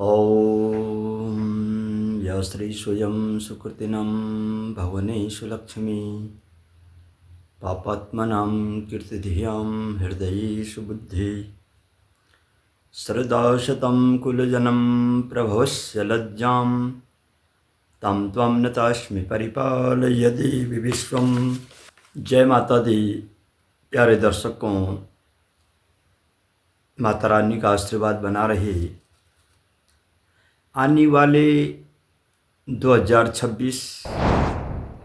ॐ या श्री स्वयं सुकृतिनं भवनेषु लक्ष्मी पापात्मनां कीर्तिधियां हृदयेषु बुद्धि श्रद्धाशतं कुलजनं प्रभवस्य लज्जां तं त्वं नतास्मि परिपालय देवी विश्वं। जय माता दी। प्यारे दर्शकों, माता रानी का आशीर्वाद बना रहे। आने वाले 2026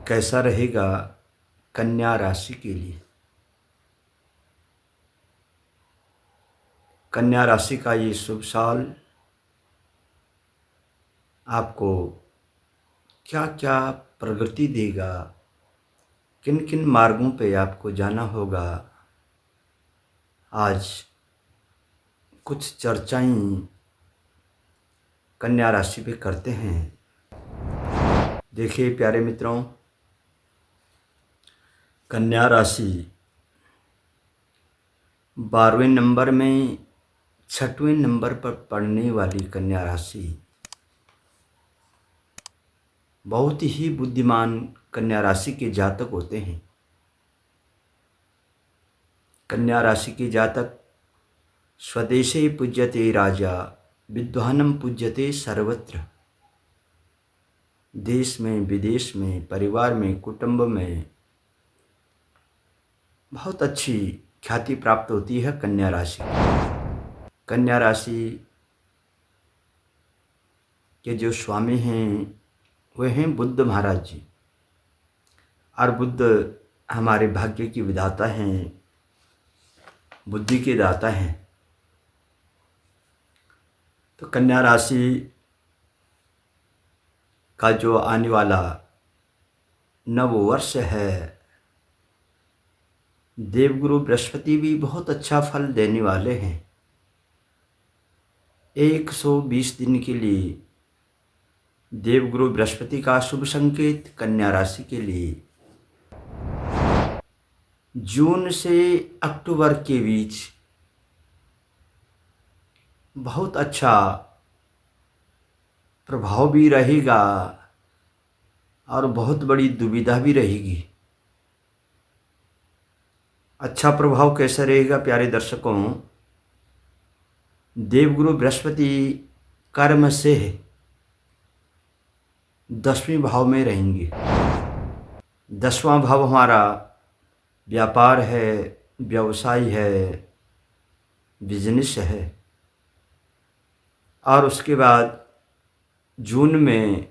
कैसा रहेगा कन्या राशि के लिए। कन्या राशि का ये शुभ साल आपको क्या क्या प्रगति देगा, किन किन मार्गों पे आपको जाना होगा, आज कुछ चर्चाएं कन्या राशि पे करते हैं। देखिए प्यारे मित्रों, कन्या राशि 12वें नंबर में 6वें नंबर पर पड़ने वाली कन्या राशि बहुत ही बुद्धिमान कन्या राशि के जातक होते हैं। कन्या राशि के जातक स्वदेशे पूज्यते राजा विद्वानं पूज्यते सर्वत्र। देश में, विदेश में, परिवार में, कुटुंब में बहुत अच्छी ख्याति प्राप्त होती है कन्या राशि। कन्या राशि के जो स्वामी हैं वे हैं बुद्ध महाराज जी, और बुद्ध हमारे भाग्य की विधाता हैं, बुद्धि के दाता हैं। तो कन्या राशि का जो आने वाला नव वर्ष है, देवगुरु बृहस्पति भी बहुत अच्छा फल देने वाले हैं। 120 दिन के लिए देवगुरु बृहस्पति का शुभ संकेत कन्या राशि के लिए जून से अक्टूबर के बीच बहुत अच्छा प्रभाव भी रहेगा और बहुत बड़ी दुविधा भी रहेगी। अच्छा प्रभाव कैसा रहेगा प्यारे दर्शकों? देवगुरु बृहस्पति कर्म से 10वें भाव में रहेंगे। 10वां भाव हमारा व्यापार है, व्यवसाय है, बिजनेस है। और उसके बाद जून में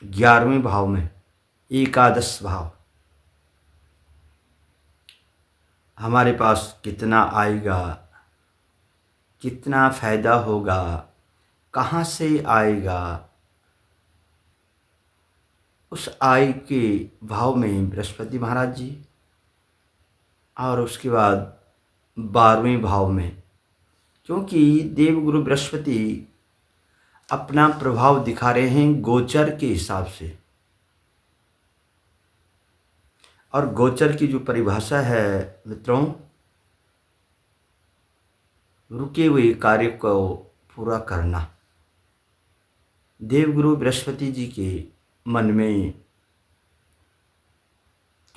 11वें भाव में एकादश भाव हमारे पास कितना आएगा, कितना फायदा होगा, कहाँ से आएगा, उस आय के भाव में बृहस्पति महाराज जी, और उसके बाद 12वें भाव में, क्योंकि देवगुरु बृहस्पति अपना प्रभाव दिखा रहे हैं गोचर के हिसाब से। और गोचर की जो परिभाषा है मित्रों, रुके हुए कार्य को पूरा करना। देवगुरु बृहस्पति जी के मन में,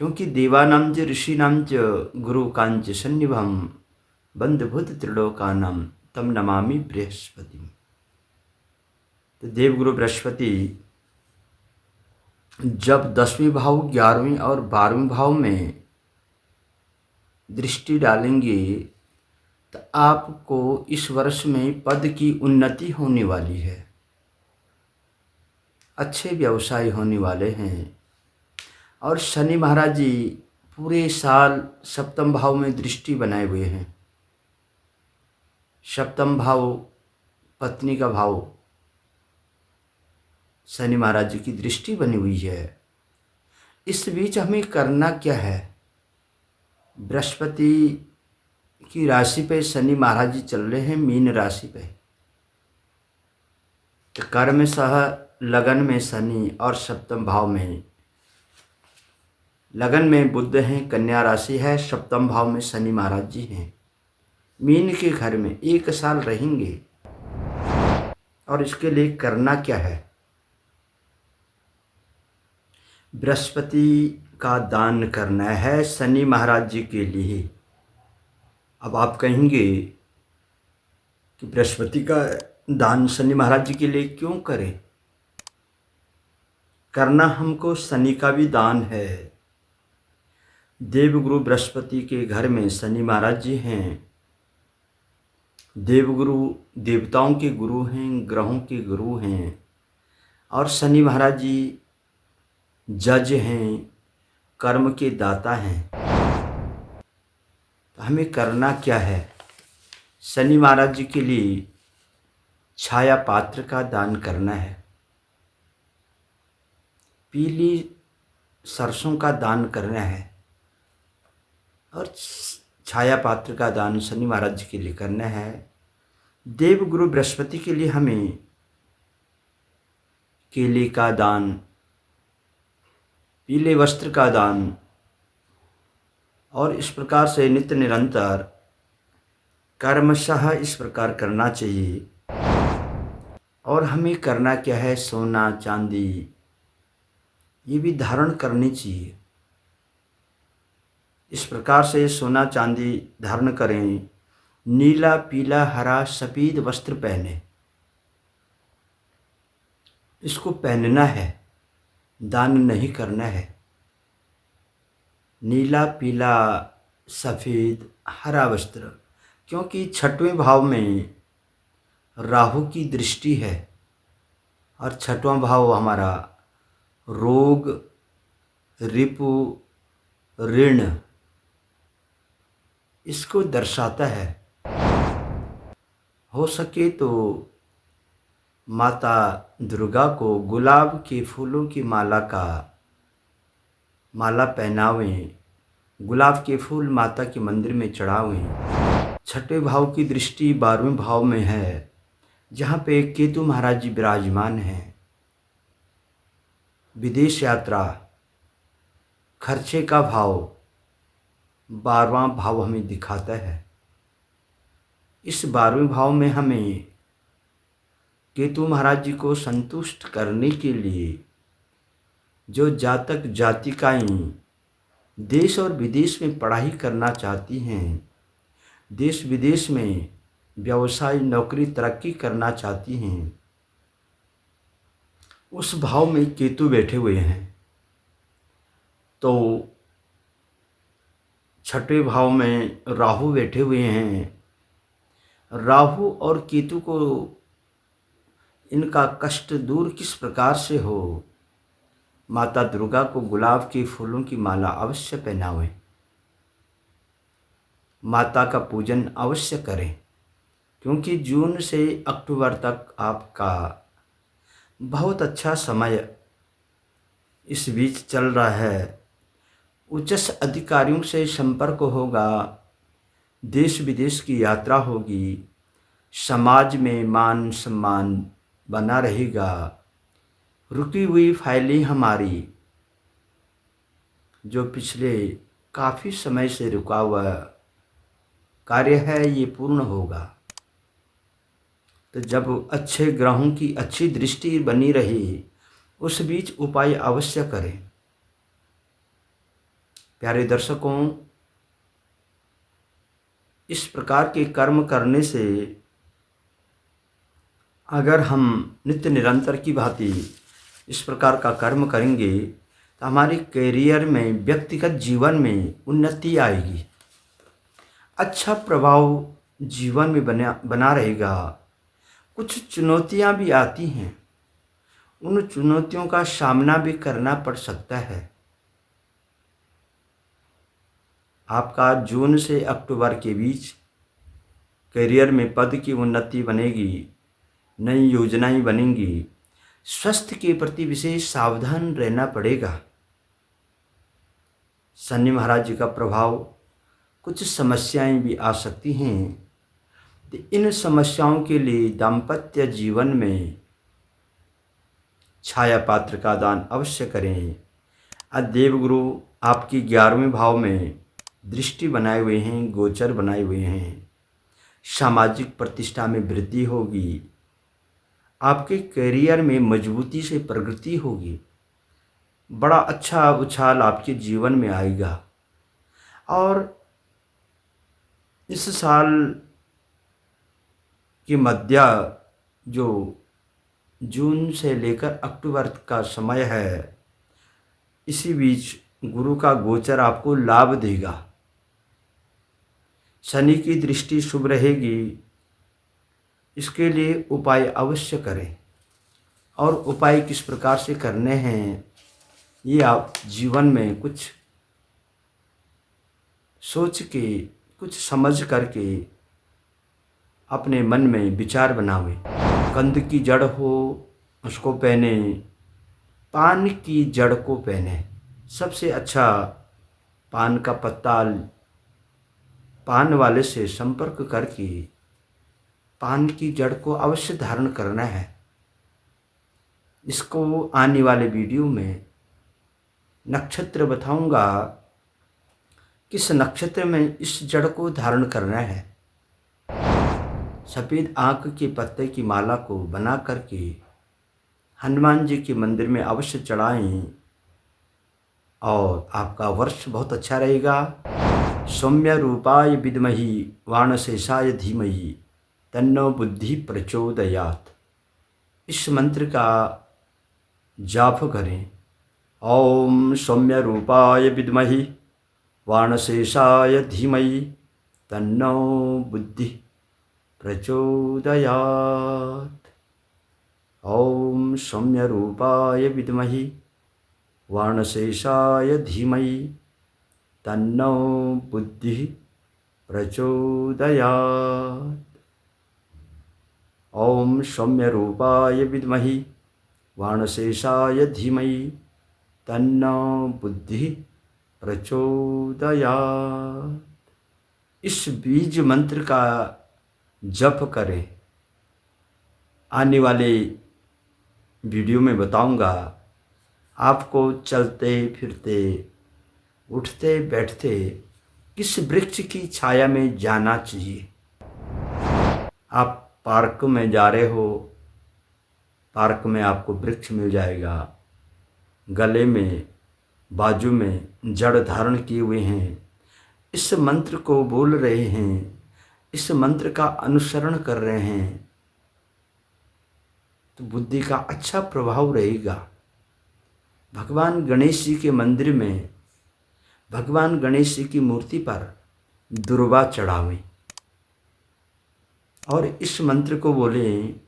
क्योंकि देवानां च ऋषीणां च गुरुकांच सन्निभं बंधुभूत त्रिलोकानां तम नमामि बृहस्पति। तो देवगुरु बृहस्पति जब 10वें भाव, 11वें और 12वें भाव में दृष्टि डालेंगे तो आपको इस वर्ष में पद की उन्नति होने वाली है, अच्छे व्यवसाय होने वाले हैं। और शनि महाराज जी पूरे साल 7वें भाव में दृष्टि बनाए हुए हैं। 7वां भाव पत्नी का भाव, शनि महाराज जी की दृष्टि बनी हुई है। इस बीच हमें करना क्या है? बृहस्पति की राशि पे शनि महाराज जी चल रहे हैं, मीन राशि पे। तो कर्म सह लगन में शनि और 7वें भाव में, लगन में बुध हैं, कन्या राशि है, 7वें भाव में शनि महाराज जी हैं। मीन के घर में 1 साल रहेंगे। और इसके लिए करना क्या है? बृहस्पति का दान करना है शनि महाराज जी के लिए। अब आप कहेंगे कि बृहस्पति का दान शनि महाराज जी के लिए क्यों करें? करना हमको शनि का भी दान है। देवगुरु बृहस्पति के घर में शनि महाराज जी हैं। देवगुरु देवताओं के गुरु हैं, ग्रहों के गुरु हैं, और शनि महाराज जी जज हैं, कर्म के दाता हैं। तो हमें करना क्या है? शनि महाराज जी के लिए छाया पात्र का दान करना है, पीली सरसों का दान करना है, और छाया पात्र का दान शनि महाराज जी के लिए करना है। देवगुरु बृहस्पति के लिए हमें केले का दान, पीले वस्त्र का दान, और इस प्रकार से नित्य निरंतर कर्मशः इस प्रकार करना चाहिए। और हमें करना क्या है? सोना चांदी ये भी धारण करनी चाहिए। इस प्रकार से सोना चांदी धारण करें, नीला पीला हरा सफ़ेद वस्त्र पहने, इसको पहनना है, दान नहीं करना है। नीला पीला सफ़ेद हरा वस्त्र, क्योंकि छठवें भाव में राहु की दृष्टि है, और छठवां भाव हमारा रोग रिपु ऋण इसको दर्शाता है। हो सके तो माता दुर्गा को गुलाब के फूलों की माला पहनावें, गुलाब के फूल माता के मंदिर में चढ़ावें। छठे भाव की दृष्टि 12वें भाव में है, जहाँ पे केतु महाराज जी विराजमान हैं। विदेश यात्रा खर्चे का भाव 12वां भाव हमें दिखाता है। इस 12वें भाव में हमें केतु महाराज जी को संतुष्ट करने के लिए जो जातक जातिकाएं देश और विदेश में पढ़ाई करना चाहती हैं, देश विदेश में व्यवसाय नौकरी तरक्की करना चाहती हैं, उस भाव में केतु बैठे हुए हैं। तो छठे भाव में राहु बैठे हुए हैं। राहु और केतु को इनका कष्ट दूर किस प्रकार से हो? माता दुर्गा को गुलाब के फूलों की माला अवश्य पहनावें, माता का पूजन अवश्य करें, क्योंकि जून से अक्टूबर तक आपका बहुत अच्छा समय इस बीच चल रहा है। उच्च अधिकारियों से संपर्क होगा, देश विदेश की यात्रा होगी, समाज में मान सम्मान बना रहेगा। रुकी हुई फाइलें हमारी जो पिछले काफ़ी समय से रुका हुआ कार्य है, ये पूर्ण होगा। तो जब अच्छे ग्रहों की अच्छी दृष्टि बनी रही, उस बीच उपाय अवश्य करें। प्यारे दर्शकों, इस प्रकार के कर्म करने से अगर हम नित्य निरंतर की भांति इस प्रकार का कर्म करेंगे तो हमारे करियर में, व्यक्तिगत जीवन में उन्नति आएगी, अच्छा प्रभाव जीवन में बना रहेगा। कुछ चुनौतियां भी आती हैं, उन चुनौतियों का सामना भी करना पड़ सकता है। आपका जून से अक्टूबर के बीच करियर में पद की उन्नति बनेगी, नई योजनाएं बनेंगी। स्वास्थ्य के प्रति विशेष सावधान रहना पड़ेगा। शनि महाराज जी का प्रभाव, कुछ समस्याएं भी आ सकती हैं। तो इन समस्याओं के लिए दाम्पत्य जीवन में छाया पात्र का दान अवश्य करें। देवगुरु आपकी 11वें भाव में दृष्टि बनाए हुए हैं, गोचर बनाए हुए हैं। सामाजिक प्रतिष्ठा में वृद्धि होगी। आपके करियर में मजबूती से प्रगति होगी। बड़ा अच्छा उछाल आपके जीवन में आएगा। और इस साल की मध्य जो जून से लेकर अक्टूबर का समय है, इसी बीच गुरु का गोचर आपको लाभ देगा। शनि की दृष्टि शुभ रहेगी। इसके लिए उपाय अवश्य करें। और उपाय किस प्रकार से करने हैं, ये आप जीवन में कुछ सोच के, कुछ समझ करके अपने मन में विचार बनावें। कंद की जड़ हो उसको पहने, पान की जड़ को पहने। सबसे अच्छा पान का पत्ता पान वाले से संपर्क करके पान की जड़ को अवश्य धारण करना है। इसको आने वाले वीडियो में नक्षत्र बताऊंगा, किस नक्षत्र में इस जड़ को धारण करना है। सफ़ेद आँख के पत्ते की माला को बना करके हनुमान जी के मंदिर में अवश्य चढ़ाएं और आपका वर्ष बहुत अच्छा रहेगा। सौम्य रूपाय विद्महि वाणशेषाय धीमहि तन्नो बुद्धि प्रचोदयात्। इस मंत्र का जाप करें। ओम सौम्य रूपाय विद्महि वाणशेषाय धीमहि तन्नो बुद्धि प्रचोदयात्। ओम सौम्य रूपाय विद्महि वाणशेषाय धीमहि तन्नो बुद्धि प्रचोदयात्। ओम सौम्य रूपाय विद्महि वाणशेषाय धीमहि तन्नो बुद्धि प्रचोदयात्। इस बीज मंत्र का जप करें। आने वाले वीडियो में बताऊंगा आपको चलते फिरते, उठते बैठते किस वृक्ष की छाया में जाना चाहिए। आप पार्क में जा रहे हो, पार्क में आपको वृक्ष मिल जाएगा। गले में, बाजू में जड़ धारण किए हुए हैं, इस मंत्र को बोल रहे हैं, इस मंत्र का अनुसरण कर रहे हैं, तो बुद्धि का अच्छा प्रभाव रहेगा। भगवान गणेश जी के मंदिर में भगवान गणेश जी की मूर्ति पर दुर्वा चढ़ावें और इस मंत्र को बोलें,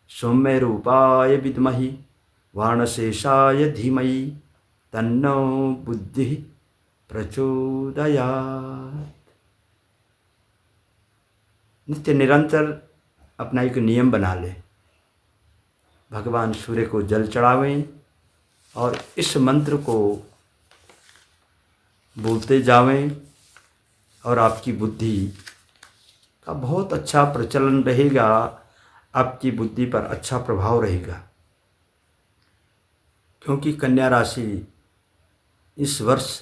सौम्य रूपाय विद्महि वाणशेषाय धीमहि तन्नो बुद्धि प्रचोदयात्। नित्य निरंतर अपना एक नियम बना लें। भगवान सूर्य को जल चढ़ावें और इस मंत्र को बोलते जावें और आपकी बुद्धि का बहुत अच्छा प्रचलन रहेगा। आपकी बुद्धि पर अच्छा प्रभाव रहेगा। क्योंकि कन्या राशि इस वर्ष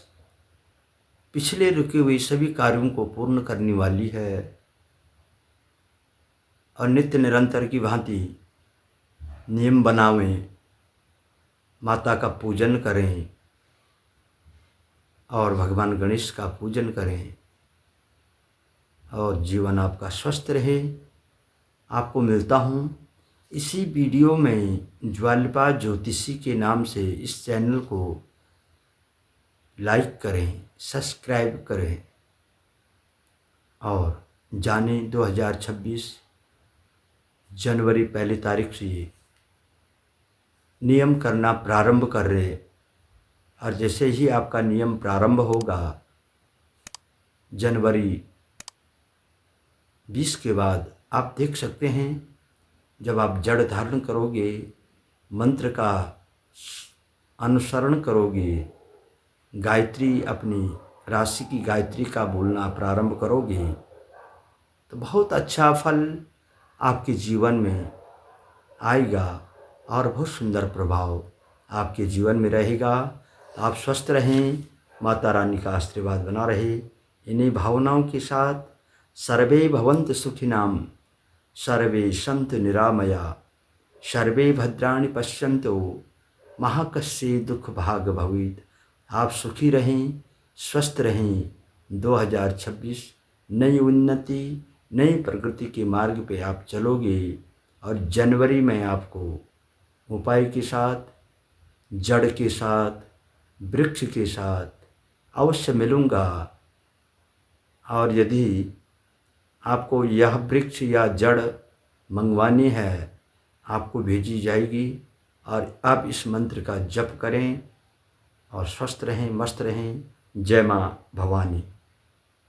पिछले रुके हुए सभी कार्यों को पूर्ण करने वाली है और नित्य निरंतर की भांति नियम बनावें, माता का पूजन करें और भगवान गणेश का पूजन करें और जीवन आपका स्वस्थ रहे। आपको मिलता हूँ इसी वीडियो में ज्वालपा ज्योतिषी के नाम से। इस चैनल को लाइक करें, सब्सक्राइब करें और जाने 2026 जनवरी 1 तारीख से नियम करना प्रारंभ कर रहे। और जैसे ही आपका नियम प्रारंभ होगा, जनवरी 20 के बाद आप देख सकते हैं, जब आप जड़ धारण करोगे, मंत्र का अनुसरण करोगे, गायत्री, अपनी राशि की गायत्री का बोलना प्रारंभ करोगे, तो बहुत अच्छा फल आपके जीवन में आएगा और बहुत सुंदर प्रभाव आपके जीवन में रहेगा। आप स्वस्थ रहें, माता रानी का आशीर्वाद बना रहे। इन्हीं भावनाओं के साथ सर्वे भवन्तु सुखिनां, सर्वे सन्तु निरामया, सर्वे भद्राणि पश्यन्तु मा कश्चित् दुख भाग भवेत्। आप सुखी रहें, स्वस्थ रहें। 2026 नई उन्नति, नई प्रगति के मार्ग पे आप चलोगे और जनवरी में आपको उपाय के साथ, जड़ के साथ, वृक्ष के साथ अवश्य मिलूँगा। और यदि आपको यह वृक्ष या जड़ मंगवानी है, आपको भेजी जाएगी। और आप इस मंत्र का जप करें और स्वस्थ रहें, मस्त रहें। जय माँ भवानी।